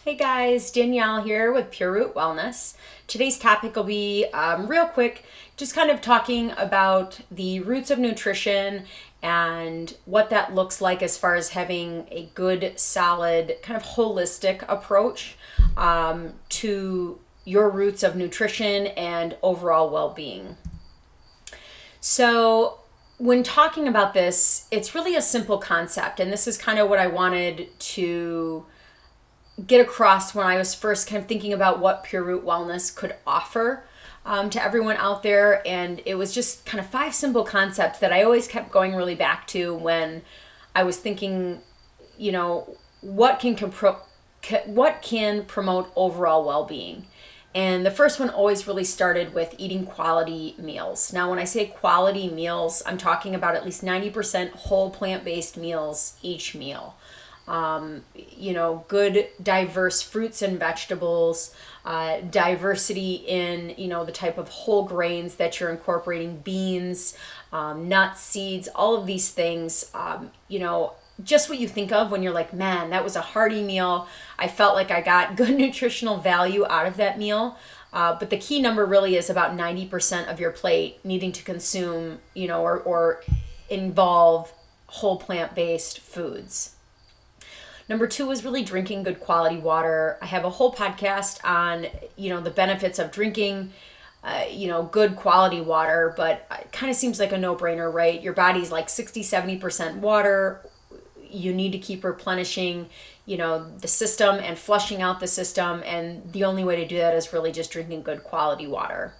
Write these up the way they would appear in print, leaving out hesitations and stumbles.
Hey guys, Danielle here with Pure Root Wellness. Today's topic will be real quick, just kind of talking about the roots of nutrition and what that looks like as far as having a good, solid, kind of holistic approach to your roots of nutrition and overall well being. So, when talking about this, it's really a simple concept, and this is kind of what I wanted to get across when I was first kind of thinking about what Pure Root Wellness could offer to everyone out there. And it was just kind of 5 simple concepts that I always kept going really back to when I was thinking, what can promote overall well-being. And the first one always really started with eating quality meals. Now, when I say quality meals, I'm talking about at least 90% whole plant-based meals each meal. Good diverse fruits and vegetables, diversity in, the type of whole grains that you're incorporating, beans, nuts, seeds, all of these things, just what you think of when you're like, man, that was a hearty meal. I felt like I got good nutritional value out of that meal. But the key number really is about 90% of your plate needing to consume, or involve whole plant-based foods. Number 2 is really drinking good quality water. I have a whole podcast on, the benefits of drinking, good quality water, but it kind of seems like a no-brainer, right? Your body's like 60-70% water. You need to keep replenishing, the system and flushing out the system. And the only way to do that is really just drinking good quality water.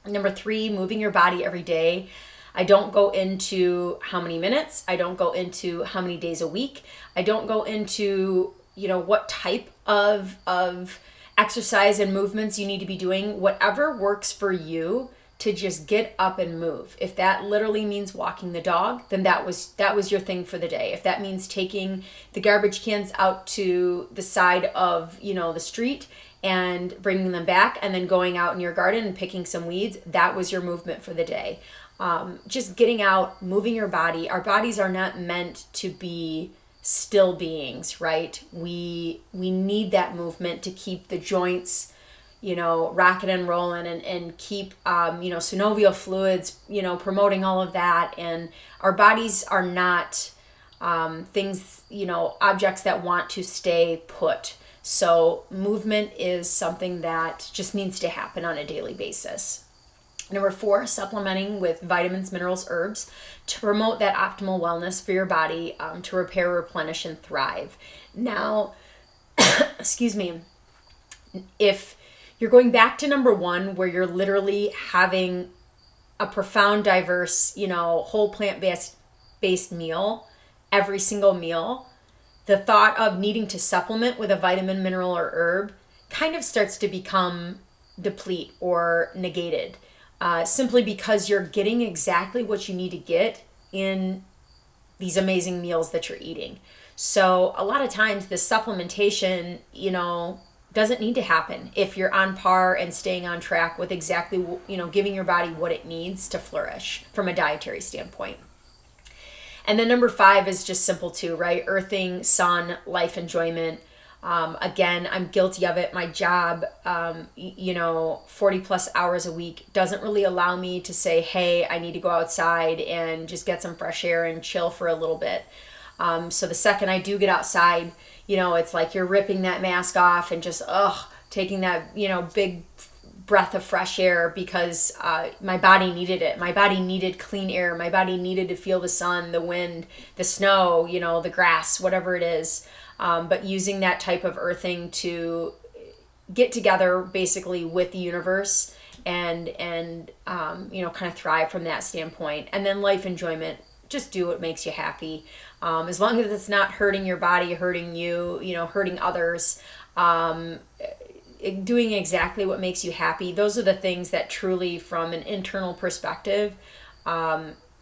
Number 3, moving your body every day. I don't go into how many minutes. I don't go into how many days a week. I don't go into, what type of exercise and movements you need to be doing. Whatever works for you to just get up and move. If that literally means walking the dog, then that was your thing for the day. If that means taking the garbage cans out to the side of, the street and bringing them back and then going out in your garden and picking some weeds, that was your movement for the day. Just getting out, moving your body. Our bodies are not meant to be still beings, right? We need that movement to keep the joints, rocking and rolling and keep, synovial fluids, promoting all of that. And our bodies are not things, objects that want to stay put. So movement is something that just needs to happen on a daily basis. Number 4, supplementing with vitamins, minerals, herbs to promote that optimal wellness for your body, to repair, replenish, and thrive. Now, excuse me, if you're going back to number 1, where you're literally having a profound, diverse, whole plant-based meal, every single meal, the thought of needing to supplement with a vitamin, mineral, or herb kind of starts to become deplete or negated. Simply because you're getting exactly what you need to get in these amazing meals that you're eating. So a lot of times this supplementation, doesn't need to happen if you're on par and staying on track with exactly, giving your body what it needs to flourish from a dietary standpoint. And then number 5 is just simple too, right? Earthing, sun, life enjoyment. Again, I'm guilty of it. My job, 40 plus hours a week doesn't really allow me to say, hey, I need to go outside and just get some fresh air and chill for a little bit. So the second I do get outside, it's like you're ripping that mask off and just, taking that, big breath of fresh air because my body needed it. My body needed clean air. My body needed to feel the sun, the wind, the snow, the grass, whatever it is. But using that type of earthing to get together basically with the universe and kind of thrive from that standpoint. And then life enjoyment, just do what makes you happy. As long as it's not hurting your body, hurting you, hurting others, doing exactly what makes you happy. Those are the things that truly, from an internal perspective,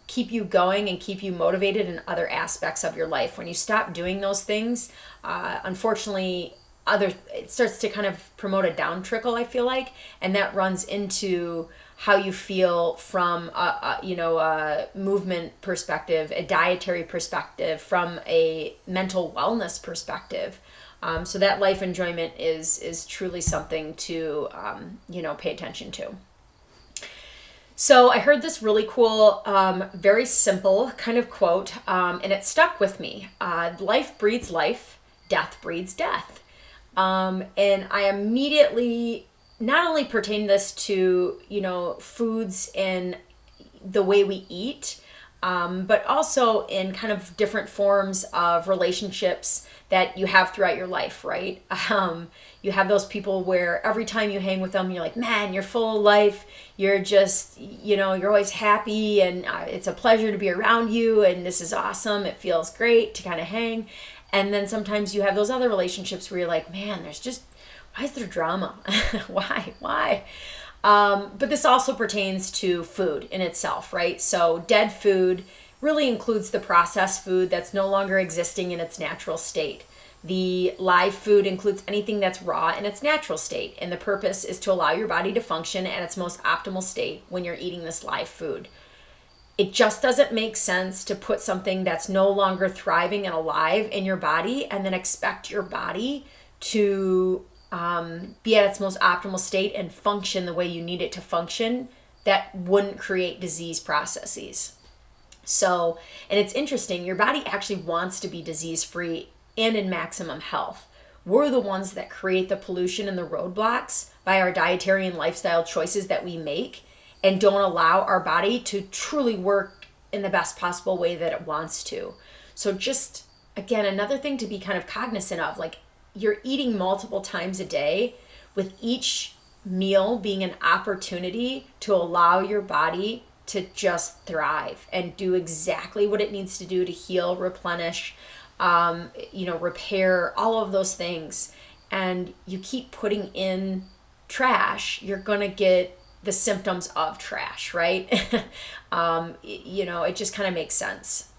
keep you going and keep you motivated in other aspects of your life. When you stop doing those things, unfortunately, it starts to kind of promote a down trickle, I feel like, and that runs into how you feel from a movement perspective, a dietary perspective, from a mental wellness perspective. So that life enjoyment is truly something to pay attention to. So I heard this really cool, very simple kind of quote, and it stuck with me. Life breeds life, death breeds death. And I immediately not only pertain this to, foods and the way we eat, but also in kind of different forms of relationships that you have throughout your life, right? You have those people where every time you hang with them, you're like, man, you're full of life. You're just, you're always happy, and it's a pleasure to be around you, and this is awesome. It feels great to kind of hang. And then sometimes you have those other relationships where you're like, man, why is there drama? Why? But this also pertains to food in itself, right? So dead food really includes the processed food that's no longer existing in its natural state. The live food includes anything that's raw in its natural state, and the purpose is to allow your body to function at its most optimal state when you're eating this live food. It just doesn't make sense to put something that's no longer thriving and alive in your body and then expect your body to be at its most optimal state and function the way you need it to function. That wouldn't create disease processes. So, and it's interesting, your body actually wants to be disease-free and in maximum health. We're the ones that create the pollution and the roadblocks by our dietary and lifestyle choices that we make, and don't allow our body to truly work in the best possible way that it wants to. So just, again, another thing to be kind of cognizant of, like, you're eating multiple times a day, with each meal being an opportunity to allow your body to just thrive and do exactly what it needs to do to heal, replenish, repair, all of those things. And you keep putting in trash, you're gonna get the symptoms of trash, right? It just kind of makes sense.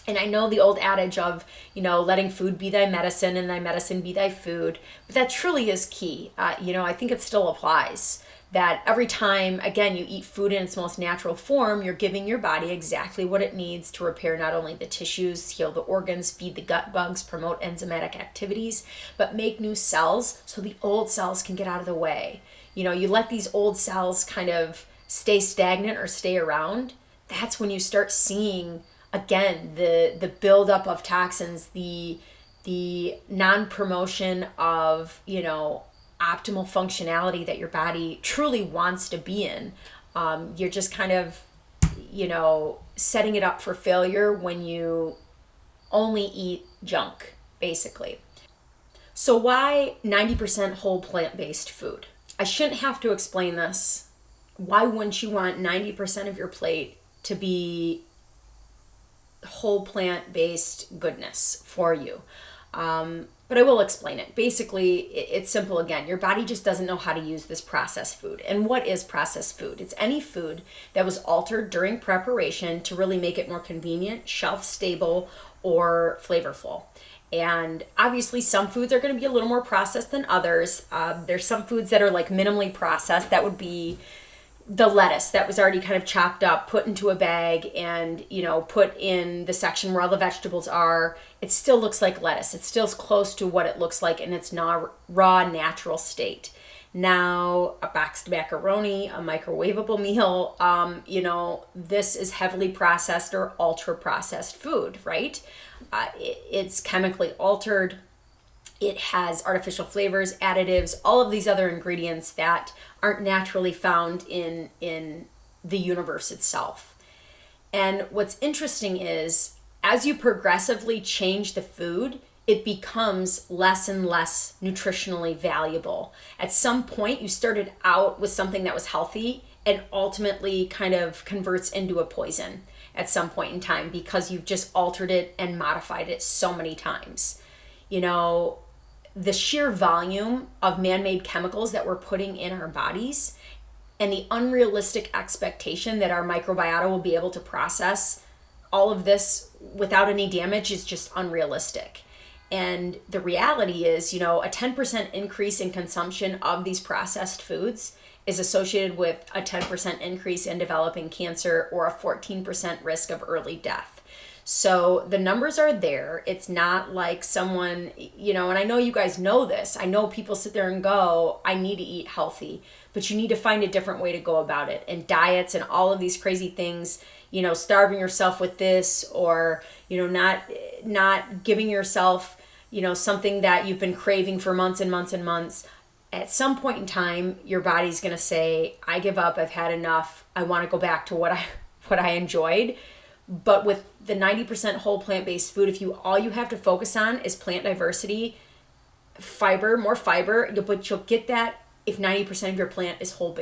And I know the old adage of, letting food be thy medicine and thy medicine be thy food, but that truly is key. I think it still applies. That every time, again, you eat food in its most natural form, you're giving your body exactly what it needs to repair not only the tissues, heal the organs, feed the gut bugs, promote enzymatic activities, but make new cells so the old cells can get out of the way. You let these old cells kind of stay stagnant or stay around. That's when you start seeing, again, the buildup of toxins, the non-promotion of, optimal functionality that your body truly wants to be in. You're just kind of, setting it up for failure when you only eat junk, basically. So why 90% whole plant-based food? I shouldn't have to explain this. Why wouldn't you want 90% of your plate to be whole plant-based goodness for you? But I will explain it. Basically, it's simple again. Your body just doesn't know how to use this processed food. And what is processed food? It's any food that was altered during preparation to really make it more convenient, shelf-stable, or flavorful. And obviously some foods are going to be a little more processed than others. There's some foods that are like minimally processed. That would be the lettuce that was already kind of chopped up, put into a bag, and put in the section where all the vegetables are. It still looks like lettuce. It's still close to what it looks like in its raw, natural state. Now, a boxed macaroni, a microwavable meal, this is heavily processed or ultra processed food, right? It's chemically altered. It has artificial flavors, additives, all of these other ingredients that aren't naturally found in the universe itself. And what's interesting is, as you progressively change the food, it becomes less and less nutritionally valuable. At some point, you started out with something that was healthy and ultimately kind of converts into a poison at some point in time because you've just altered it and modified it so many times. The sheer volume of man-made chemicals that we're putting in our bodies and the unrealistic expectation that our microbiota will be able to process all of this without any damage is just unrealistic. And the reality is, a 10% increase in consumption of these processed foods is associated with a 10% increase in developing cancer or a 14% risk of early death. So the numbers are there. It's not like someone, and I know you guys know this. I know people sit there and go, I need to eat healthy, but you need to find a different way to go about it. And diets and all of these crazy things, starving yourself with this, or, not giving yourself, something that you've been craving for months and months and months. At some point in time, your body's going to say, I give up. I've had enough. I want to go back to what I enjoyed. But with the 90% whole plant-based food, all you have to focus on is plant diversity, more fiber, but you'll get that if 90% of your plant is whole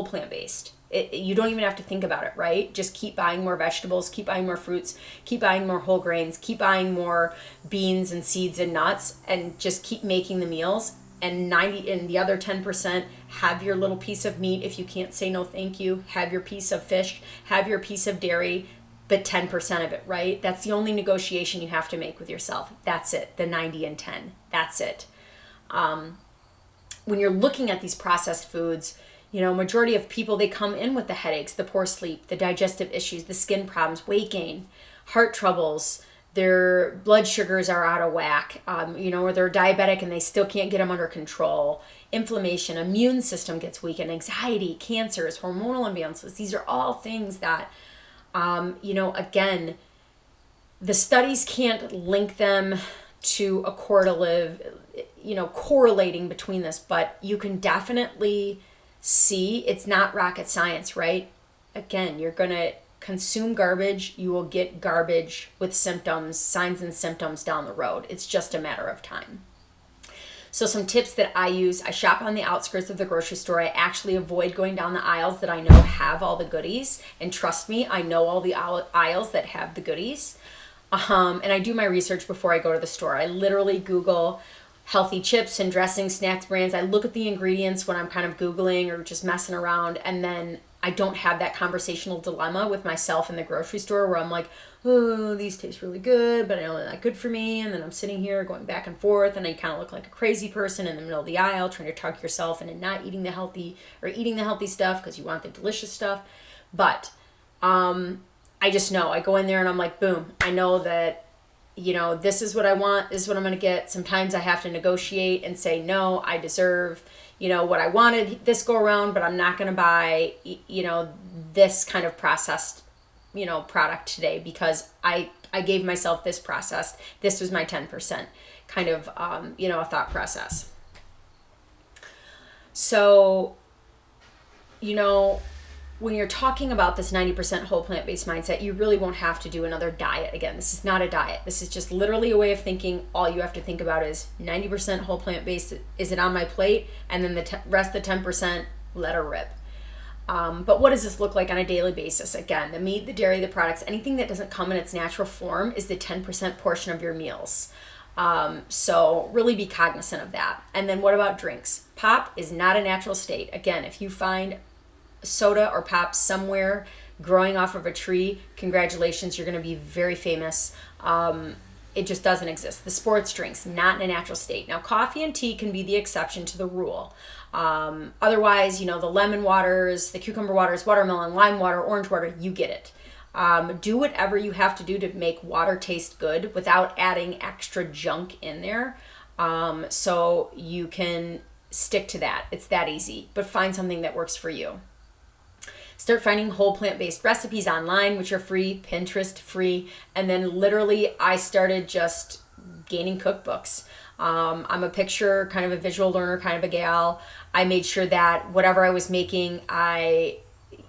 plant-based. You don't even have to think about it, right? Just keep buying more vegetables, keep buying more fruits, keep buying more whole grains, keep buying more beans and seeds and nuts, and just keep making the meals. And the other 10%, have your little piece of meat if you can't say no thank you, have your piece of fish, have your piece of dairy, but 10% of it, right? That's the only negotiation you have to make with yourself. That's it, the 90 and 10. That's it. When you're looking at these processed foods, majority of people, they come in with the headaches, the poor sleep, the digestive issues, the skin problems, weight gain, heart troubles, their blood sugars are out of whack, or they're diabetic and they still can't get them under control, inflammation, immune system gets weakened, anxiety, cancers, hormonal imbalances. These are all things that again, the studies can't link them to a correlating between this, but you can definitely see it's not rocket science, right? Again, you're going to consume garbage, you will get garbage with signs and symptoms down the road. It's just a matter of time. So some tips that I use, I shop on the outskirts of the grocery store. I actually avoid going down the aisles that I know have all the goodies. And trust me, I know all the aisles that have the goodies. And I do my research before I go to the store. I literally Google healthy chips and dressing, snacks brands. I look at the ingredients when I'm kind of Googling or just messing around. And then I don't have that conversational dilemma with myself in the grocery store where I'm like, oh, these taste really good, but I know they're not good for me. And then I'm sitting here going back and forth, and I kind of look like a crazy person in the middle of the aisle trying to talk yourself into not eating the healthy or eating the healthy stuff because you want the delicious stuff. But I just know. I go in there and I'm like, boom, I know that, this is what I want. This is what I'm going to get. Sometimes I have to negotiate and say, no, I deserve what I wanted this go around, but I'm not going to buy, this kind of processed, product today because I gave myself this processed. This was my 10% kind of, a thought process. So, when you're talking about this 90% whole plant-based mindset, you really won't have to do another diet. Again, this is not a diet. This is just literally a way of thinking. All you have to think about is 90% whole plant-based. Is it on my plate? And then the rest of the 10%, let her rip. But what does this look like on a daily basis? Again, the meat, the dairy, the products, anything that doesn't come in its natural form is the 10% portion of your meals. So really be cognizant of that. And then what about drinks? Pop is not a natural state. Again, if you find soda or pop somewhere growing off of a tree, congratulations, you're going to be very famous. It just doesn't exist. The sports drinks, not in a natural state. Now, coffee and tea can be the exception to the rule. Otherwise, the lemon waters, the cucumber waters, watermelon, lime water, orange water, you get it. Do whatever you have to do to make water taste good without adding extra junk in there. So you can stick to that. It's that easy, but find something that works for you. Start finding whole plant-based recipes online, which are free, Pinterest free. And then literally I started just gaining cookbooks. I'm a picture, kind of a visual learner, kind of a gal. I made sure that whatever I was making, I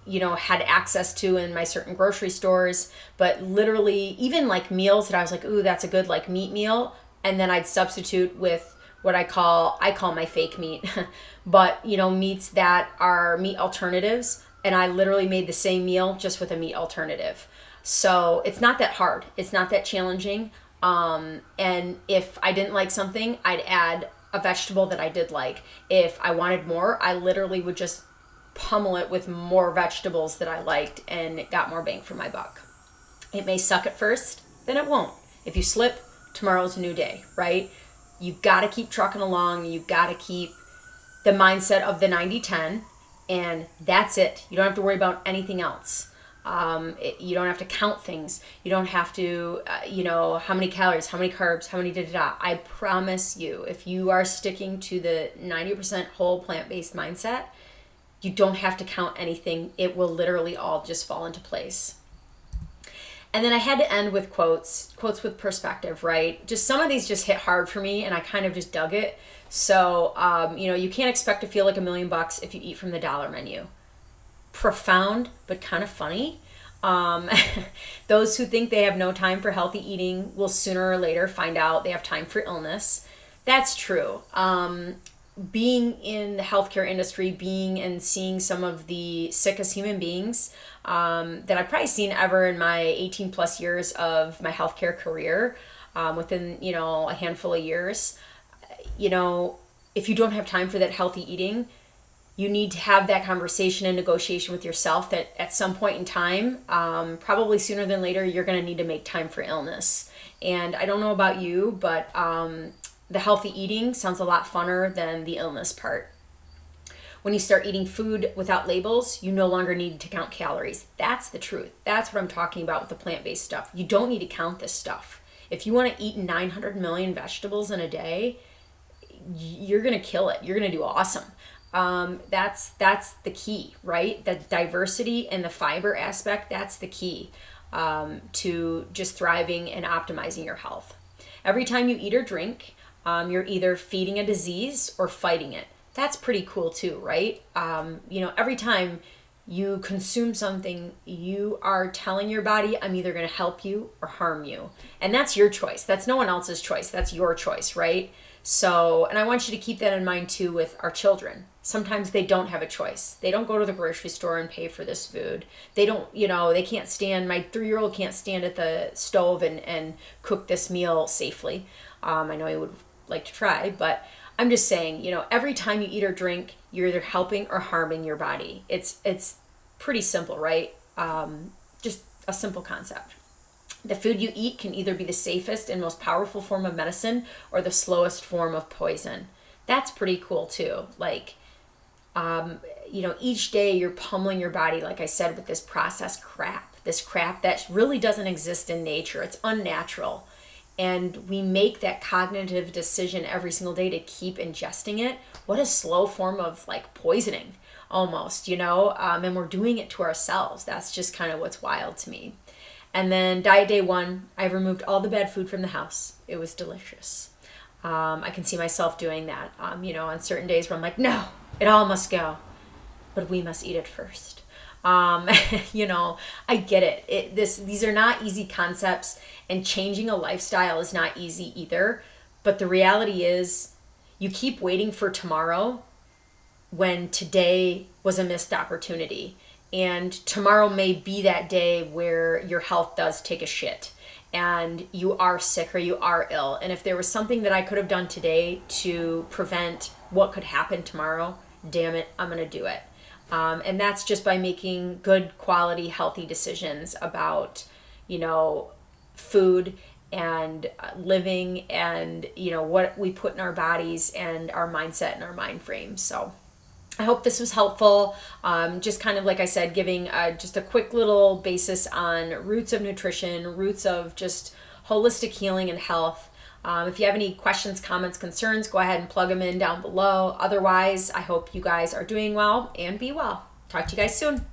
had access to in my certain grocery stores. But literally even like meals that I was like, ooh, that's a good like meat meal. And then I'd substitute with what I call my fake meat, but meats that are meat alternatives. And I literally made the same meal just with a meat alternative. So it's not that hard. It's not that challenging. And if I didn't like something, I'd add a vegetable that I did like. If I wanted more, I literally would just pummel it with more vegetables that I liked, and it got more bang for my buck. It may suck at first, then it won't. If you slip, tomorrow's a new day, right? You've got to keep trucking along. You've got to keep the mindset of the 90-10. And that's it. You don't have to worry about anything else. You don't have to count things. You don't have to, how many calories, how many carbs, how many da da da. I promise you, if you are sticking to the 90% whole plant-based mindset, you don't have to count anything. It will literally all just fall into place. And then I had to end with quotes with perspective, right? Just some of these just hit hard for me and I kind of just dug it. So, you can't expect to feel like $1,000,000 if you eat from the dollar menu. Profound, but kind of funny. Those who think they have no time for healthy eating will sooner or later find out they have time for illness. That's true. Being in the healthcare industry, being and seeing some of the sickest human beings that I've probably seen ever in my 18 plus years of my healthcare career, within, a handful of years, if you don't have time for that healthy eating, you need to have that conversation and negotiation with yourself that at some point in time, probably sooner than later, you're going to need to make time for illness. And I don't know about you, but the healthy eating sounds a lot funner than the illness part. When you start eating food without labels, you no longer need to count calories. That's the truth. That's what I'm talking about with the plant-based stuff. You don't need to count this stuff. If you want to eat 900 million vegetables in a day, you're going to kill it. You're going to do awesome. That's the key, right? The diversity and the fiber aspect, that's the key to just thriving and optimizing your health. Every time you eat or drink, you're either feeding a disease or fighting it. That's pretty cool too, right? Every time you consume something, you are telling your body, I'm either going to help you or harm you. And that's your choice. That's no one else's choice. That's your choice, right? So, and I want you to keep that in mind too with our children. Sometimes they don't have a choice. They don't go to the grocery store and pay for this food. They don't, they can't stand, my 3-year-old can't stand at the stove and cook this meal safely. I know he would like to try, but I'm just saying, every time you eat or drink, you're either helping or harming your body. It's pretty simple, right? Just a simple concept. The food you eat can either be the safest and most powerful form of medicine or the slowest form of poison. That's pretty cool too. Like, each day you're pummeling your body, like I said, with this processed crap, that really doesn't exist in nature. It's unnatural. And we make that cognitive decision every single day to keep ingesting it. What a slow form of like poisoning almost, and we're doing it to ourselves. That's just kind of what's wild to me. And then diet day 1, I removed all the bad food from the house. It was delicious. I can see myself doing that, on certain days where I'm like, no, it all must go, but we must eat it first. I get it. These are not easy concepts, and changing a lifestyle is not easy either. But the reality is you keep waiting for tomorrow when today was a missed opportunity. And tomorrow may be that day where your health does take a shit and you are sick or you are ill. And if there was something that I could have done today to prevent what could happen tomorrow, damn it, I'm going to do it. And that's just by making good quality, healthy decisions about, food and living and, what we put in our bodies and our mindset and our mind frame. So I hope this was helpful. Just kind of like I said, giving just a quick little basis on roots of nutrition, roots of just holistic healing and health. If you have any questions, comments, concerns, go ahead and plug them in down below. Otherwise, I hope you guys are doing well and be well. Talk to you guys soon.